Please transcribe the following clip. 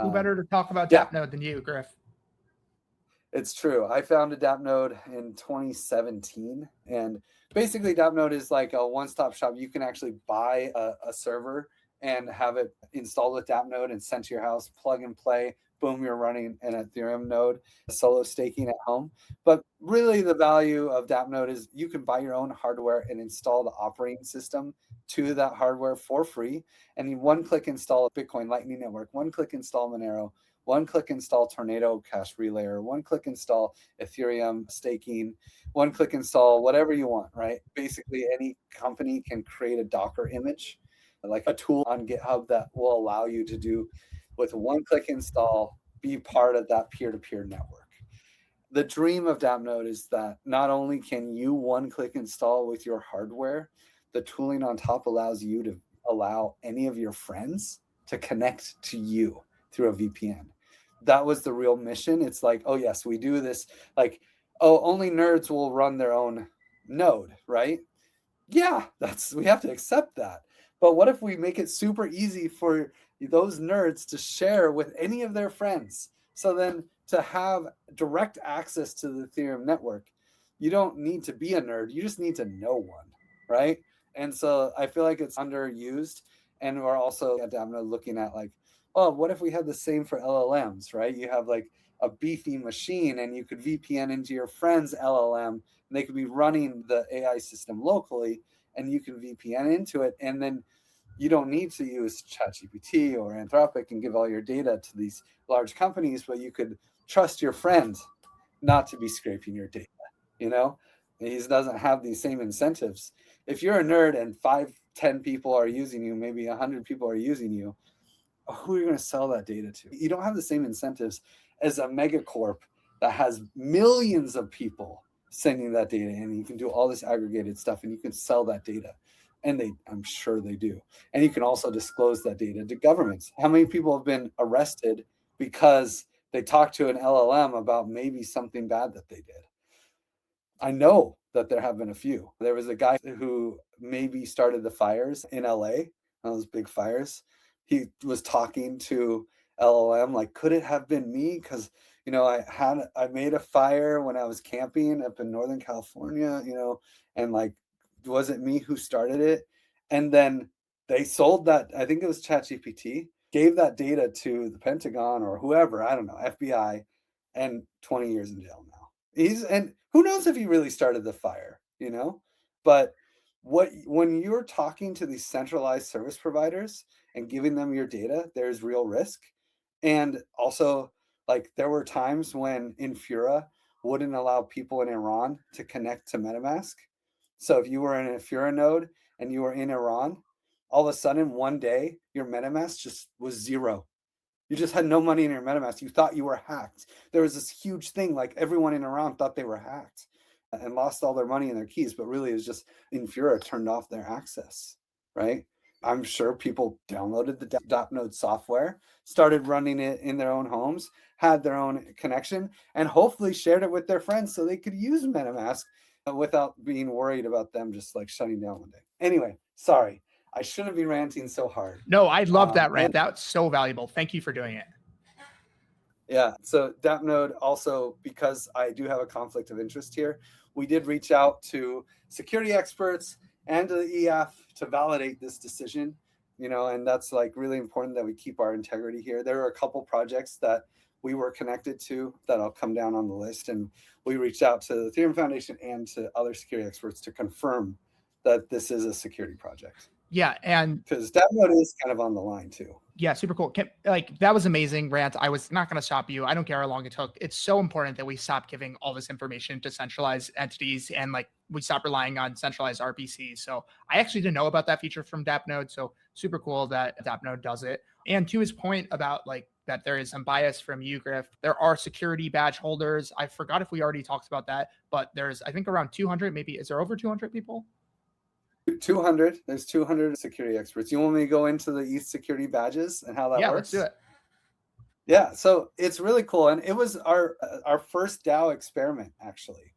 Who better to talk about Yeah, DappNode than you, Griff? it's true. I founded DappNode in 2017, and basically DappNode is like a one-stop shop. You can actually buy a server and have it installed with DappNode and sent to your house, plug and play. Boom, you're running an Ethereum node, solo staking at home. But really, the value of DappNode is you can buy your own hardware and install the operating system to that hardware for free. And you one-click install Bitcoin Lightning Network, one-click install Monero, one-click install Tornado Cash Relayer, one-click install Ethereum staking, one-click install whatever you want, right? Basically, any company can create a Docker image, like a tool on GitHub that will allow you to do with one-click install, be part of that peer-to-peer network. The dream of DappNode is that not only can you one-click install with your hardware, the tooling on top allows you to allow any of your friends to connect to you through a VPN. That was the real mission. It's like, oh yes, we do this. Like, oh, only nerds will run their own node, right? Yeah, we have to accept that. But what if we make it super easy for those nerds to share with any of their friends? So then to have direct access to the Ethereum network, you don't need to be a nerd. You just need to know one, right? And so I feel like it's underused. And we're also at DappNode looking at like, oh, what if we had the same for LLMs, right? You have like a beefy machine and you could VPN into your friend's LLM and they could be running the AI system locally and you can VPN into it. And then you don't need to use ChatGPT or Anthropic and give all your data to these large companies, but you could trust your friend not to be scraping your data, you know? He doesn't have these same incentives. If you're a nerd and 5-10 people are using you, maybe 100 people are using you, who are you going to sell that data to? You don't have the same incentives as a megacorp that has millions of people sending that data in. You can do all this aggregated stuff and you can sell that data. And I'm sure they do. And you can also disclose that data to governments. How many people have been arrested because they talked to an LLM about maybe something bad that they did? I know that there have been a few. There was a guy who maybe started the fires in LA, those big fires. He was talking to LLM like, could it have been me? Because I made a fire when I was camping up in Northern California, and like, was it me who started it? And then they sold that. I think it was ChatGPT, gave that data to the Pentagon or whoever, I don't know, FBI, and 20 years in jail now. And who knows if he really started the fire, But when you're talking to these centralized service providers and giving them your data, there's real risk. And also, like, there were times when Infura wouldn't allow people in Iran to connect to MetaMask. So if you were in an Infura node and you were in Iran, all of a sudden one day your MetaMask just was zero. You just had no money in your MetaMask. You thought you were hacked. There was this huge thing, like everyone in Iran thought they were hacked and lost all their money and their keys, but really it was just Infura turned off their access, right? I'm sure people downloaded the DappNode software, started running it in their own homes, had their own connection, and hopefully shared it with their friends so they could use MetaMask without being worried about them just like shutting down one day. Anyway, sorry. I shouldn't be ranting so hard. No, I love that rant. That's so valuable. Thank you for doing it. Yeah. So DappNode also, because I do have a conflict of interest here, we did reach out to security experts and to the EF to validate this decision, and that's like really important that we keep our integrity here. There are a couple projects that we were connected to that I'll come down on the list. And we reached out to the Ethereum Foundation and to other security experts to confirm that this is a security project. Yeah, and because DappNode is kind of on the line too. Yeah, super cool. That was amazing, Rant. I was not going to stop you. I don't care how long it took. It's so important that we stop giving all this information to centralized entities and we stop relying on centralized RPCs. So I actually didn't know about that feature from DappNode. So super cool that DappNode does it. And to his point about that there is some bias from you, Griff, there are security badge holders. I forgot if we already talked about that, but there's, I think, around 200, maybe. Is there over 200 people? 200. There's 200 security experts. You want me to go into the ETH security badges and how that works? Yeah, let's do it. Yeah, so it's really cool. And it was our first DAO experiment, actually.